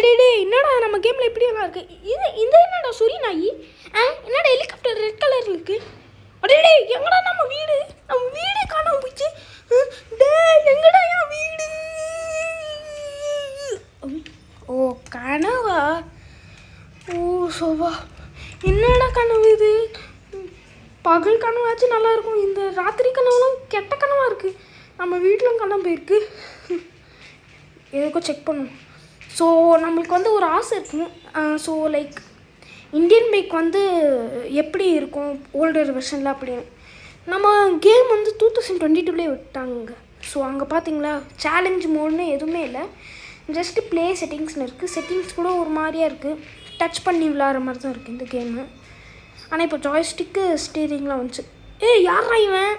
டேய் என்னடா நம்ம கேமில் இப்படியெல்லாம் இருக்குது. இந்த என்னடா சொரி நாயி என்னடா ஹெலிகாப்டர் ரெட் கலர் இருக்குது. டேய் எங்கடா நம்ம வீடு காணாம போயிடுச்சு. டேய் எங்கடா என் வீடு. ஓ கனவா. ஓ சோவா என்னடா கனவு இது. பகல் கனவாச்சும் நல்லாயிருக்கும். இந்த ராத்திரி கனவுலாம் கெட்ட கனவாக இருக்குது. நம்ம வீட்டிலும் கனவு போயிருக்கு. எதுக்கும் செக் பண்ணும். ஸோ நம்மளுக்கு வந்து ஒரு ஆசை இருக்கும். ஸோ லைக் இந்தியன் பைக் வந்து எப்படி இருக்கும் ஓல்டர் வெர்ஷனில் அப்படின்னு. நம்ம கேம் வந்து 2022 விட்டாங்க. ஸோ அங்கே பார்த்தீங்களா சேலஞ்ச் மோட்னு எதுவுமே இல்லை. ஜஸ்ட்டு ப்ளே செட்டிங்ஸ்னு இருக்குது. செட்டிங்ஸ் கூட ஒரு மாதிரியாக இருக்குது. டச் பண்ணி விளாட்ற மாதிரி தான் இருக்குது இந்த கேமு. ஆனால் இப்போ ஜாய்ஸ்டிக்கு ஸ்டீரிங்லாம் வந்துச்சு. யாரா இவன்.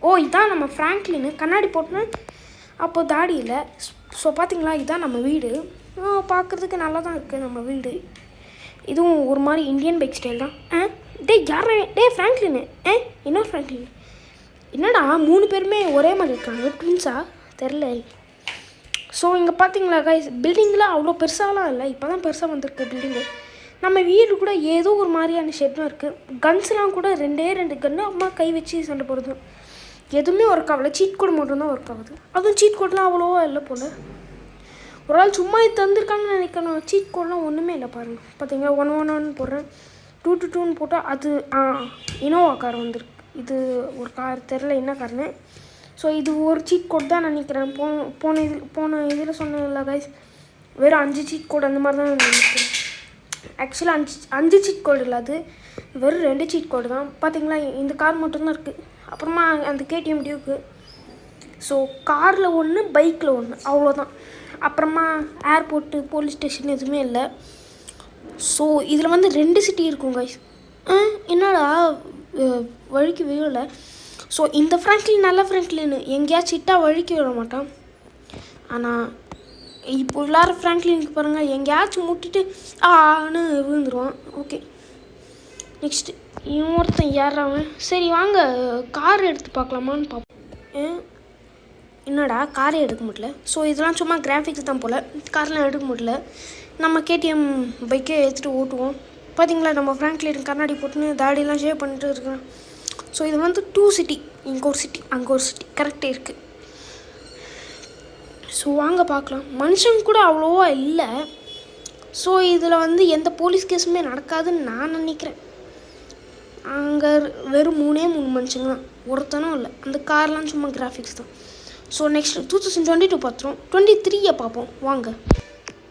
ஓ இதான் நம்ம ஃப்ராங்க்லின்னு கண்ணாடி போட்டுன்னு அப்போது தாடி இல்லை. ஸோ பார்த்தீங்களா இதுதான் நம்ம வீடு. பார்க்குறதுக்கு நல்லா தான் இருக்குது நம்ம வீடு. இதுவும் ஒரு மாதிரி இந்தியன் பைக் ஸ்டைல் தான். யாரா ஃப்ராங்க்லின்னு. என்ன ஃப்ராங்க்லின் என்னடா 3 பேருமே ஒரே மாதிரி இருக்காங்க. ட்வின்ஸா தெரில. ஸோ இங்கே பார்த்தீங்களா கைஸ் பில்டிங்லாம் அவ்வளோ பெருசாலாம் இல்லை. இப்போ தான் பெருசாக வந்திருக்கு பில்டிங்கு. நம்ம வீடு கூட ஏதோ ஒரு மாதிரியான ஷேப்லாம் இருக்குது. கன்ஸ்லாம் கூட 2 கன்று அம்மா கை வச்சு சண்டை போடுது. எதுவுமே ஒர்க் ஆகலை. சீட் கோடு மட்டும்தான் ஒர்க் ஆகுது. அதுவும் சீட் கோட்லாம் அவ்வளோவா இல்லை போல். ஒரு ஆள் சும்மா இது தந்திருக்காங்கன்னு நினைக்கணும். சீட் கோடெலாம் ஒன்றுமே இல்லை பாருங்கள். பார்த்தீங்களா 111 போடுறேன். 222 போட்டால் அது இனோவா கார் வந்துருக்கு. இது ஒரு கார் தெரில என்ன கார்னு. ஸோ இது ஒரு சீட் கோட் தான் நினைக்கிறேன். போன இதில் சொன்னதில்ல கைஸ் வெறும் 5 சீட் கோடு அந்த மாதிரி தான் நினைக்கிறேன். ஆக்சுவலாக 5 சீட் கோடு இல்லை, அது வெறும் 2 சீட் கோடு தான். பார்த்தீங்களா இந்த கார் மட்டும்தான் இருக்குது. அப்புறமா அந்த KTM டியூக்கு. ஸோ காரில் 1 பைக்கில் 1 அவ்வளோதான். அப்புறமா ஏர்போர்ட்டு போலீஸ் ஸ்டேஷன் எதுவுமே இல்லை. ஸோ இதில் வந்து 2 சிட்டி இருக்கும் கைஸ். என்னடா வழிக்கு விழலை. ஸோ இந்த ஃப்ராங்க்லின் நல்ல ஃப்ராங்க்லின்னு எங்கேயாச்சும் இட்டா வழிக்கு விழ மாட்டான். ஆனால் இப்போ விளாட்ற ஃப்ராங்க்லினுக்கு பாருங்கள் எங்கேயாச்சும் முட்டிட்டு ஆன்னு விழுந்துருவான். ஓகே நெக்ஸ்ட்டு இவன் ஒருத்தன் ஏறான். சரி வாங்க கார் எடுத்து பார்க்கலாமான்னு பார்ப்போம். என்னடா காரே எடுக்க முடியல. ஸோ இதெல்லாம் சும்மா கிராஃபிக்ஸ் தான் போல். கார்லாம் எடுக்க முடியல. நம்ம KTM பைக்கே எடுத்துகிட்டு ஓட்டுவோம். பார்த்தீங்களா நம்ம ஃப்ராங்க்லின் கண்ணாடி போட்டுன்னு தாடியெல்லாம் ஷேவ் பண்ணிட்டு இருக்கிறேன். ஸோ இது வந்து 2 சிட்டி. இங்கே ஒரு சிட்டி அங்கே ஒரு சிட்டி கரெக்டாக இருக்குது. ஸோ வாங்க பார்க்கலாம். மனுஷங்க கூட அவ்வளோவா இல்லை. ஸோ இதில் வந்து எந்த போலீஸ் கேஸுமே நடக்காதுன்னு நான் நினைக்கிறேன். அங்கே வெறும் 3 மனுஷங்க தான், ஒருத்தனும் இல்லை. அந்த கார்லாம் சும்மா கிராஃபிக்ஸ் தான். ஸோ நெக்ஸ்ட் 2022 பார்த்துருவோம். 23 பார்ப்போம் வாங்க.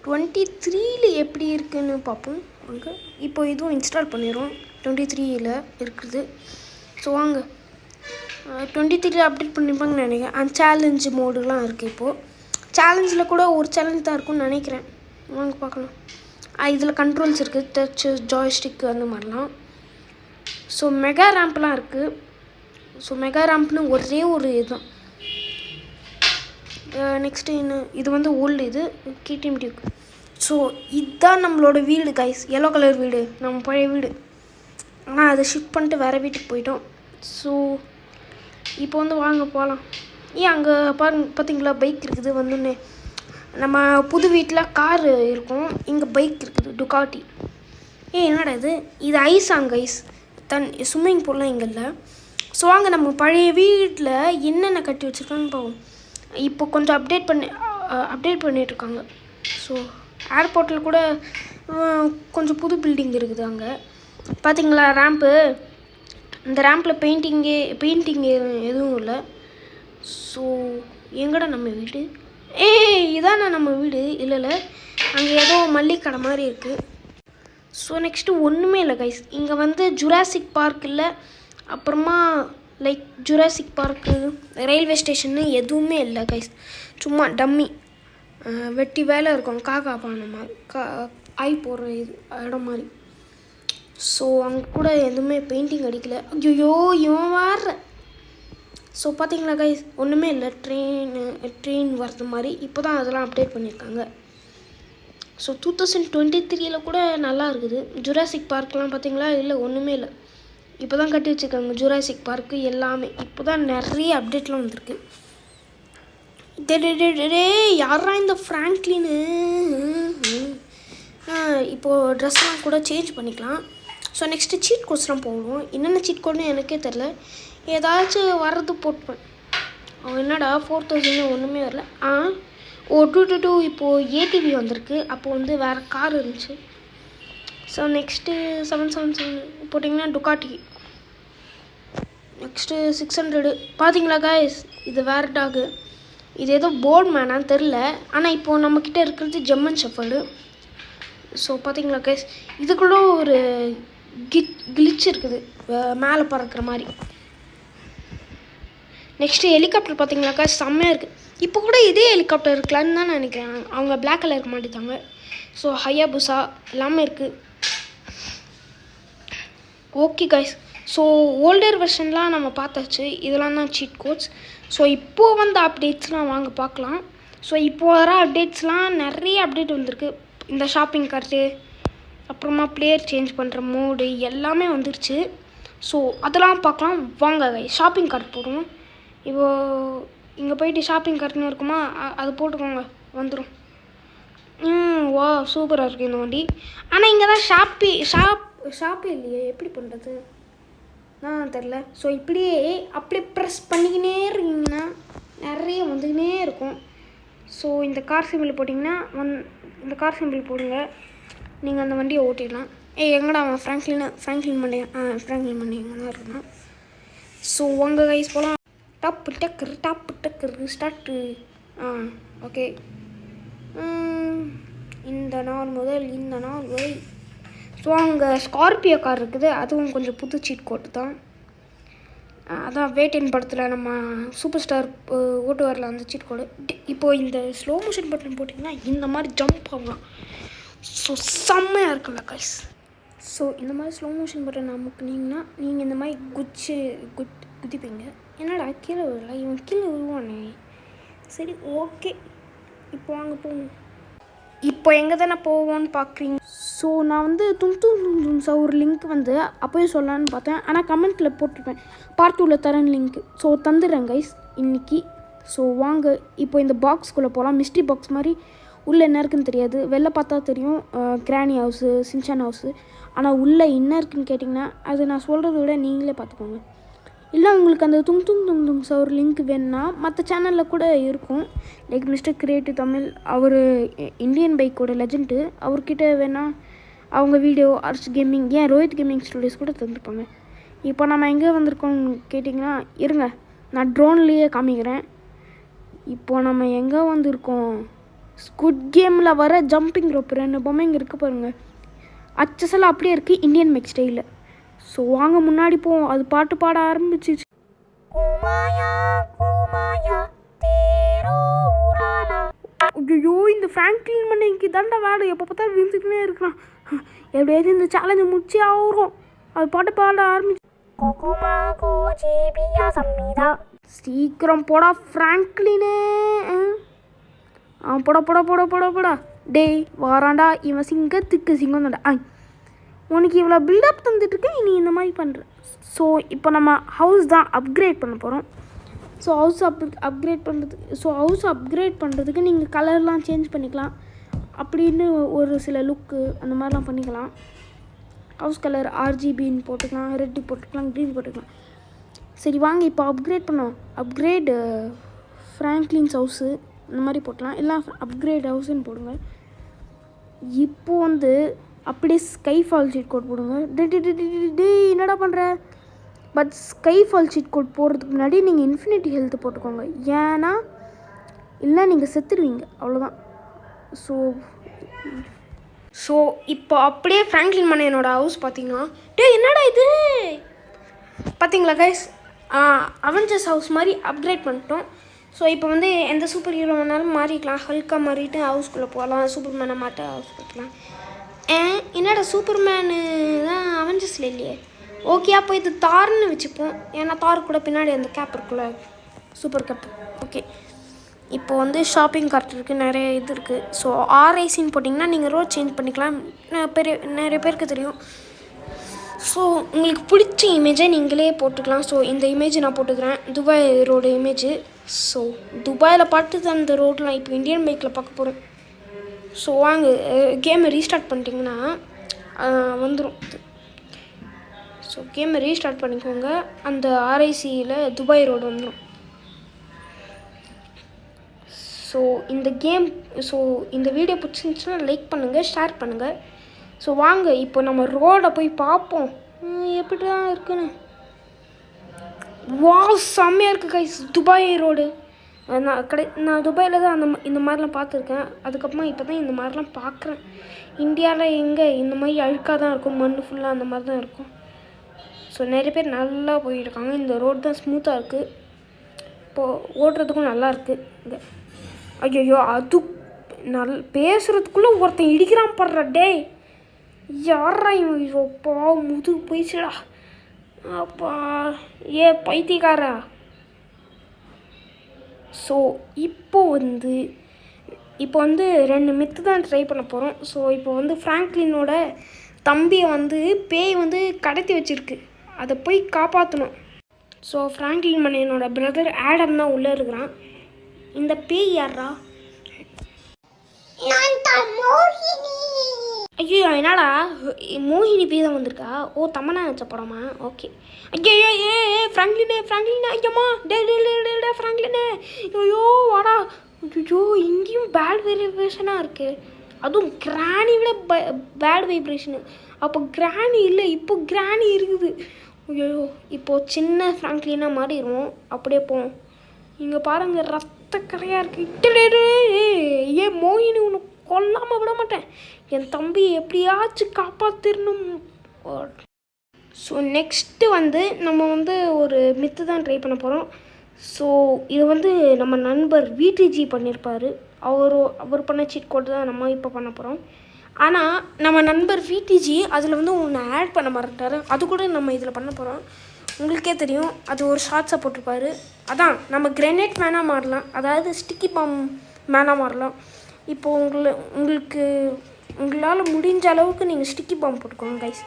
23 எப்படி இருக்குதுன்னு பார்ப்போம் வாங்க. இப்போ இதுவும் இன்ஸ்டால் பண்ணிடுவோம். 23 இருக்குது. ஸோ வாங்க 23 அப்டேட் பண்ணிப்பாங்கன்னு நினைக்கிறேன். அந்த சேலஞ்சு மோடுலாம் இருக்குது. இப்போது சேலஞ்சில் கூட ஒரு சேலஞ்ச் தான் இருக்கும்னு நினைக்கிறேன். வாங்க பார்க்கலாம். இதில் கண்ட்ரோல்ஸ் இருக்குது. டச்சு ஜாய்ஸ்டிக்கு அந்த மாதிரிலாம். ஸோ மெகா ரேம்ப்லாம் இருக்குது. ஸோ மெகா ரேம்ப்னு ஒரே ஒரு இதுதான். நெக்ஸ்ட்டு இது வந்து ஓல்டு இது KTM டியூக். ஸோ இதுதான் நம்மளோட வீடு கைஸ். எல்லோ கலர் வீடு நம்ம பழைய வீடு. ஆனால் அதை ஷிஃப்ட் பண்ணிட்டு வேறு வீட்டுக்கு போயிட்டோம். ஸோ இப்போ வந்து வாங்க போகலாம். அங்கே பார்த்தீங்களா பைக் இருக்குது. வந்துன்னு நம்ம புது வீட்டில் கார் இருக்கும். இங்கே பைக் இருக்குது டுகாட்டி. என்னடா இது ஐஸாங்க ஐஸ் ஸ்விம்மிங் பூல்லாம் இங்கே இல்லை. ஸோ வாங்க நம்ம பழைய வீட்டில் என்னென்ன கட்டி வச்சுருக்காங்கன்னு பார்ப்போம். இப்போ கொஞ்சம் அப்டேட் பண்ணிகிட்ருக்காங்க. ஸோ ஏர்போர்ட்டில் கூட கொஞ்சம் புது பில்டிங் இருக்குது. அங்கே பார்த்தீங்களா ரேம்ப்பு. இந்த ரேம்பில் பெயிண்டிங் எதுவும் இல்லை. ஸோ எங்கடா நம்ம வீடு. இதாண்ணா நம்ம வீடு. இல்லை அங்கே ஏதோ மல்லிகை கடை மாதிரி இருக்குது. ஸோ நெக்ஸ்ட்டு ஒன்றுமே இல்லை கைஸ். இங்கே வந்து ஜுராசிக் பார்க் இல்லை. அப்புறமா லைக் ஜுராசிக் பார்க்கு ரயில்வே ஸ்டேஷன்னு எதுவுமே இல்லை கைஸ். சும்மா டம்மி வெட்டி வேலை இருக்கும். காக்கா பானை மாதிரி ஐ போடுற இடம் மாதிரி. ஸோ அங்கே கூட எதுவுமே பெயிண்டிங் அடிக்கலை. ஐயோ இவன் வாடுற. ஸோ பார்த்தீங்களா கைஸ் ஒன்றுமே இல்லை. ட்ரெயின் வர்றது மாதிரி இப்போ தான் அதெல்லாம் அப்டேட் பண்ணியிருக்காங்க. ஸோ 2023 கூட நல்லா இருக்குது. ஜுராசிக் பார்க்லாம் பார்த்தீங்களா இல்லை ஒன்றுமே இல்லை. இப்போ தான் கட்டி வச்சுருக்காங்க ஜுராசிக் பார்க்கு எல்லாமே. இப்போ தான் நிறைய அப்டேட்லாம் வந்திருக்கு. டே யாரா இந்த ஃப்ராங்க்லின்னு. இப்போது ட்ரெஸ்லாம் கூட சேஞ்ச் பண்ணிக்கலாம். ஸோ நெக்ஸ்ட்டு சீட் கோட்ஸ்லாம் போடுவோம். என்னென்ன சீட் கோட்னு எனக்கே தெரில. ஏதாச்சும் வர்றது போட்டுப்பேன். அவன் என்னடா 4000 ஒன்றுமே வரல. ஓ 222 இப்போது ஏடிவி வந்திருக்கு. அப்போது வந்து வேறு கார் இருந்துச்சு. ஸோ நெக்ஸ்ட்டு 777 போட்டிங்கன்னா டுக்காட்டி. நெக்ஸ்ட்டு 600 பார்த்தீங்களா காய்ஸ், இது வேறு டாகு. இது ஏதோ போர்ட் மேனான்னு தெரில. ஆனால் இப்போது நம்மக்கிட்ட இருக்கிறது ஜெர்மன் ஷெஃபர்டு. ஸோ பார்த்தீங்களா கைஸ், இதுக்குள்ள ஒரு கிளிச் இருக்குது மேலே பறக்கிற மாதிரி. நெக்ஸ்ட்டு ஹெலிகாப்டர் பார்த்தீங்களா கைஸ், செம்மையாக இருக்குது. இப்போ கூட இதே ஹெலிகாப்டர் இருக்கலான்னு தான் நான் நினைக்கிறேன். அவங்க பிளாக் கலர் இருக்க மாட்டேங்காங்க. ஸோ ஹயாபுசா எல்லாமே இருக்குது. ஓகே கைஸ், ஸோ ஓல்டர் வெர்ஷன்லாம் நம்ம பார்த்தாச்சு. இதெல்லாம் தான் சீட் கோட்ஸ். ஸோ இப்போது வந்த அப்டேட்ஸ்லாம் வாங்க பார்க்கலாம். ஸோ இப்போ வர அப்டேட்ஸ்லாம் நிறைய அப்டேட் வந்திருக்கு. இந்த ஷாப்பிங் கார்ட்டு, அப்புறமா பிளேயர் சேஞ்ச் பண்ணுற மோடு எல்லாமே வந்துருச்சு. ஸோ அதெல்லாம் பார்க்கலாம் வாங்க கைஸ். ஷாப்பிங் கார்ட் போடுவோம். இப்போது இங்கே போயிட்டு ஷாப்பிங் கார்ட்னு இருக்குமா, அது போட்டுக்கோங்க, வந்துடும். வா சூப்பராக இருக்குது இந்த வண்டி. ஆனால் இங்கே தான் ஷாப்பே இல்லையே, எப்படி பண்ணுறது தான் தெரில. ஸோ அப்படியே ப்ரெஸ் பண்ணிக்கினே இருக்கீங்கன்னா நிறைய வந்துக்கினே இருக்கும். ஸோ இந்த கார் சிம்பிள் போட்டிங்கன்னா இந்த கார் சிம்பிள் போடுங்க, நீங்கள் அந்த வண்டியை ஓட்டிடலாம். எங்கடா அவன் ஃப்ராங்க்லின் பண்ணேன் இங்கே தான் இருக்கணும். ஸோ உங்கள் கைஸ் போகலாம். டாப்பு டக்கரு ஸ்டார்ட்டு. ஓகே, இந்த நாள் முதல் இந்த நாள் வரை. ஸோ அங்கே ஸ்கார்பியோ கார் இருக்குது. அதுவும் கொஞ்சம் புது சீட் கோட்டு தான். அதான் வேட்டைன் படத்தில் நம்ம சூப்பர் ஸ்டார் ஓட்டு வரல அந்த சீட் கோடு. இப்போது இந்த ஸ்லோ மோஷன் பட்டன் போட்டிங்கன்னா இந்த மாதிரி ஜம்ப் ஆகலாம். ஸோ செம்மையாக இருக்குல்ல கைஸ். ஸோ இந்த மாதிரி ஸ்லோ மோஷன் பட்டன் அமுக்குனீங்கன்னா நீங்கள் இந்த மாதிரி குதிப்பீங்க. என்னடா கீழே விழல, இவன் கீழே விழுவானே. சரி ஓகே, இப்போ வாங்க போவோம். இப்போ எங்கே தானே போவோன்னு பார்க்குறீங்க. ஸோ நான் வந்து தும் ஒரு லிங்க் வந்து அப்போயே சொல்லலான்னு பார்த்தேன். ஆனால் கமெண்ட்டில் போட்டிருப்பேன் பார்ட் 2ல் தரேன் லிங்க். ஸோ தந்துடுறேன் கைஸ் இன்றைக்கி. ஸோ வாங்க இப்போ இந்த பாக்ஸ்குள்ளே போகலாம். மிஸ்ட்ரி பாக்ஸ் மாதிரி உள்ளே என்ன இருக்குன்னு தெரியாது. வெளில பார்த்தா தெரியும் கிரானி ஹவுஸு, சின்சான் ஹவுஸு. ஆனால் உள்ளே என்ன இருக்குன்னு கேட்டிங்கன்னா அது நான் சொல்கிறத விட நீங்களே பார்த்துக்கோங்க. இல்லை உங்களுக்கு அந்த தும் ஒரு லிங்க் வேணுன்னா மற்ற சேனலில் கூட இருக்கும். லைக் மிஸ்டர் கிரியேட்டிவ் தமிழ், அவர் இந்தியன் பைக்கோட லெஜெண்டு. அவர்கிட்ட வேணால் அவங்க வீடியோ ஆர்ட்ஸ் கேமிங், ஏன் ரோஹித் கேமிங் ஸ்டுடியோஸ் கூட தந்துருப்பாங்க. இப்போ நம்ம எங்கே வந்திருக்கோம்னு கேட்டிங்கன்னா இருங்க நான் ட்ரோன்லேயே காமிக்கிறேன். இப்போ நம்ம எங்கே வந்திருக்கோம், ஸ்குட் கேமில் வர ஜம்பிங் ரோப் 2 பொம்மைங்க இருக்குது பாருங்கள். அச்சசெல்லாம் அப்படியே இருக்குது இந்தியன் பைக் ஸ்டைலில். ஸோ வாங்க முன்னாடி போவோம். அது பாட்டு பாட ஆரம்பிச்சிச்சு. ஐயோ இந்த ஃப்ராங்க்லின் மண்டைக்கு தாண்டா வேலை, எப்போ பார்த்தா விழுந்துக்கினே இருக்கிறான். எப்படியாவது இந்த சேலஞ்சை முடிச்சே ஆகிறோம். அது பாட்டு பாட ஆரம்பிச்சு. சீக்கிரம் போடா ஃப்ராங்க்லினே. போடா டேய் வாராண்டா, இவன் சிங்கத்துக்கு சிங்கம் தான்டா. உனக்கு இவ்வளோ பில்டப் தந்துட்டுருக்கேன், நீ இந்த மாதிரி பண்ணுற. ஸோ இப்போ நம்ம ஹவுஸ் தான் அப்கிரேட் பண்ண போகிறோம். ஸோ ஹவுஸ் அப்கிரேட் பண்ணுறதுக்கு நீங்கள் கலர்லாம் சேஞ்ச் பண்ணிக்கலாம். அப்படின்னு ஒரு சில லுக்கு அந்த மாதிரிலாம் பண்ணிக்கலாம். ஹவுஸ் கலர் RGBன்னு போட்டுக்கலாம், ரெட்டு போட்டுக்கலாம், க்ரீன் போட்டுக்கலாம். சரி வாங்க இப்போ அப்கிரேட் பண்ணோம். அப்கிரேடு ஃப்ராங்க்லின்ஸ் ஹவுஸு இந்த மாதிரி போட்டலாம். இல்லை அப்கிரேட் ஹவுஸுன்னு போடுங்க. இப்போ வந்து அப்படியே ஸ்கைஃபால் சீட் கோட் போடுங்க. டே என்னடா பண்ணுற? பட் ஸ்கைஃபால் சீட் கோட் போடுறதுக்கு முன்னாடி நீங்கள் இன்ஃபினிட்டி ஹெல்த்து போட்டுக்கோங்க. ஏன்னா இல்லை நீங்கள் செத்துடுவீங்க, அவ்வளோதான். ஸோ இப்போ அப்படியே ஃப்ராங்க்லின் பண்ண என்னோடய ஹவுஸ் பார்த்தீங்கன்னா என்னடா இது பார்த்தீங்களா கைஸ், அவெஞ்சர்ஸ் ஹவுஸ் மாதிரி அப்கிரேட் பண்ணிட்டோம். ஸோ இப்போ வந்து எந்த சூப்பர் ஹீரோ வேணாலும் மாறிக்கலாம். ஹல்காக மாறிட்டு ஹவுஸ்குள்ளே போகலாம். சூப்பர்மேனை மாட்ட ஹவுஸ் போட்டுக்கலாம். என்னடா சூப்பர்மேனு தான் அவெஞ்சர்ஸில் இல்லையே. ஓகே அப்போ இது தார்னு வச்சுப்போம். ஏன்னா தார் கூட பின்னாடி அந்த கேப் இருக்குல்ல, சூப்பர் கேப். ஓகே இப்போ வந்து ஷாப்பிங் கார்ட் இருக்குது, நிறைய இது இருக்குது. ஸோ RICன்னு போட்டிங்கன்னா நீங்கள் ரோட் சேஞ்ச் பண்ணிக்கலாம். நிறைய பேருக்கு தெரியும். ஸோ உங்களுக்கு பிடிச்ச இமேஜை நீங்களே போட்டுக்கலாம். ஸோ இந்த இமேஜ் நான் போட்டுக்கிறேன், துபாய் ரோடு இமேஜு. ஸோ துபாயில் பார்த்து அந்த ரோட்லாம் இப்போ இந்தியன் பைக்கில் பார்க்க போகிறோம். ஸோ வாங்க கேமை ரீஸ்டார்ட் பண்ணிட்டீங்கன்னா வந்துடும். ஸோ கேமை ரீஸ்டார்ட் பண்ணிக்கோங்க. அந்த ஆர்ஐசியில் துபாய் ரோடு வந்துடும். ஸோ இந்த வீடியோ பிடிச்சிருந்துச்சுன்னா லைக் பண்ணுங்கள், ஷேர் பண்ணுங்கள். ஸோ வாங்க இப்போ நம்ம ரோடை போய் பார்ப்போம் எப்படி தான் இருக்குன்னு. வா, செம்மையாக இருக்குது கைஸ் துபாய் ரோடு. நான் துபாயில் தான் இந்த மாதிரிலாம் பார்த்துருக்கேன். அதுக்கப்புறமா இப்போ தான் இந்த மாதிரிலாம் பார்க்குறேன். இந்தியாவில் எங்கே இந்த மாதிரி அழுக்காக தான் இருக்கும், மண் ஃபுல்லாக அந்த மாதிரி தான் இருக்கும். ஸோ நிறைய பேர் நல்லா போயிருக்காங்க. இந்த ரோடு தான் ஸ்மூத்தாக இருக்குது, இப்போது ஓட்டுறதுக்கும் நல்லா இருக்குது. இங்கே ஐயோ அது பேசுகிறதுக்குள்ளே ஒருத்தன் இடிக்கிறான் படுற. டே யாரா இவன்? அப்பா முதுகு போயிடுச்சுடா. அப்பா பைத்தியக்காரா. ஸோ இப்போ வந்து 2 மித்து தான் ட்ரை பண்ண போகிறோம். ஸோ இப்போ வந்து ஃப்ராங்க்லினோட தம்பியை பேய் கடத்தி வச்சுருக்கு, அதை போய் காப்பாற்றணும். ஸோ ஃப்ராங்க்லின் மனையனோட பிரதர் ஆடம் தான் உள்ளே இருக்கிறான். இந்த பேய் யாரா? ஐயோ என்னடா மோகினி பேய் தான் வந்திருக்கா? ஓ தமனா நினச்ச படமா? ஓகே. ஐயோ ஃப்ராங்க்லினே ஐயம்மா டே ஃப்ராங்க்லினே ஐயோ வாடா. ஐயோ இங்கேயும் பேட் வைப்ரேஷனாக இருக்குது, அதுவும் கிராணி விட பேட் வைப்ரேஷனு. அப்போ கிராணி இல்லை, இப்போ கிராணி இருக்குது. ஐயோ இப்போது சின்ன ஃப்ராங்க்லினாக மாறிடுவோம். அப்படியே போவோம். இங்கே பாருங்கள் ரத்த கரையாக இருக்குது. ஏன் மோகினி உனக்கு கொல்லாமல் விட மாட்டேன். என் தம்பியை எப்படியாச்சும் காப்பாற்றிடணும். ஸோ நெக்ஸ்ட்டு நம்ம ஒரு மித்து தான் ட்ரை பண்ண போகிறோம். ஸோ இது நம்ம நண்பர் விடிஜி பண்ணியிருப்பார். அவர் பண்ண சீட் கோட் தான் நம்ம இப்போ பண்ண போகிறோம். ஆனால் நம்ம நண்பர் விடிஜி அதில் ஒன்று ஆட் பண்ண மறந்துட்டார். அது கூட நம்ம இதில் பண்ண போகிறோம். உங்களுக்கே தெரியும், அது ஒரு ஷார்ட்ஸை போட்டிருப்பாரு. அதான் நம்ம கிரெனேட் மேனாக மாறலாம், அதாவது ஸ்டிக்கி பாம் மேனாக மாறலாம். இப்போது உங்களால் முடிஞ்ச அளவுக்கு நீங்கள் ஸ்டிக்கி பாம் போட்டுக்கோங்க கைஸ்.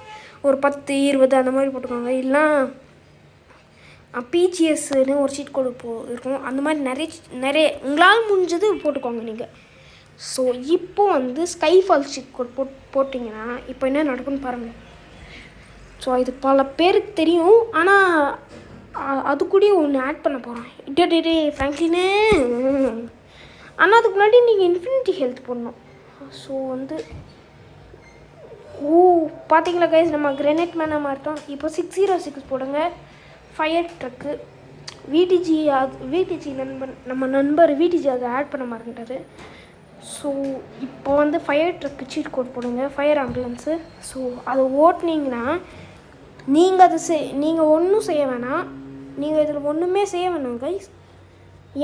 ஒரு 10, 20 அந்த மாதிரி போட்டுக்கோங்க. இல்லைனா பிஜிஎஸ்ன்னு ஒரு சீட் கோடு இருக்கும். அந்த மாதிரி நிறைய உங்களால் முடிஞ்சது போட்டுக்கோங்க நீங்கள். ஸோ இப்போது ஸ்கைஃபால் சீட் கோட் போட்டிங்கன்னா இப்போ என்ன நடக்கும்னு பாருங்கள். ஸோ இது பல பேருக்கு தெரியும், ஆனால் அது கூட ஒன்று ஆட் பண்ண போகிறேன். டே ஃப்ராங்க்லினே. ஆனால் அதுக்கு முன்னாடி நீங்கள் இன்ஃபினிட்டி ஹெல்த் போடணும். ஸோ பார்த்தீங்களா கைஸ், நம்ம கிரெனேட் மேனாக மாட்டோம். இப்போ 606 போடுங்க. ஃபயர் ட்ரக்கு விடிஜி நம்ம நண்பர் விடிஜி அதை ஆட் பண்ண மாட்டேன்ட்டார். ஸோ இப்போ ஃபயர் ட்ரக்கு சீட் கோட் போடுங்க, ஃபயர் ஆம்புலன்ஸு. ஸோ அதை ஓட்டினீங்கன்னா நீங்கள் ஒன்றும் செய்ய வேணாம். நீங்கள் இதில் ஒன்றுமே செய்ய வேணாம் கைஸ்.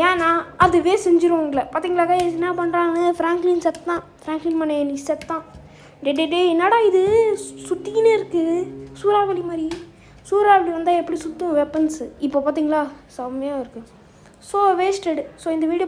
ஏன்னா அதுவே செஞ்சிடும் உங்களை. பார்த்தீங்களா கைஸ் என்ன பண்ணுறாங்க? ஃப்ராங்க்லின் மனையனி செத்தான். டே என்னடா இது சுற்றிக்கினே இருக்குது, சூறாவளி மாதிரி. சூறாவளி வந்தால் எப்படி சுற்றும் வெப்பன்ஸு. இப்போ பார்த்தீங்களா செம்மையாக இருக்குது. So wasted. ஸோ இந்த வீடியோ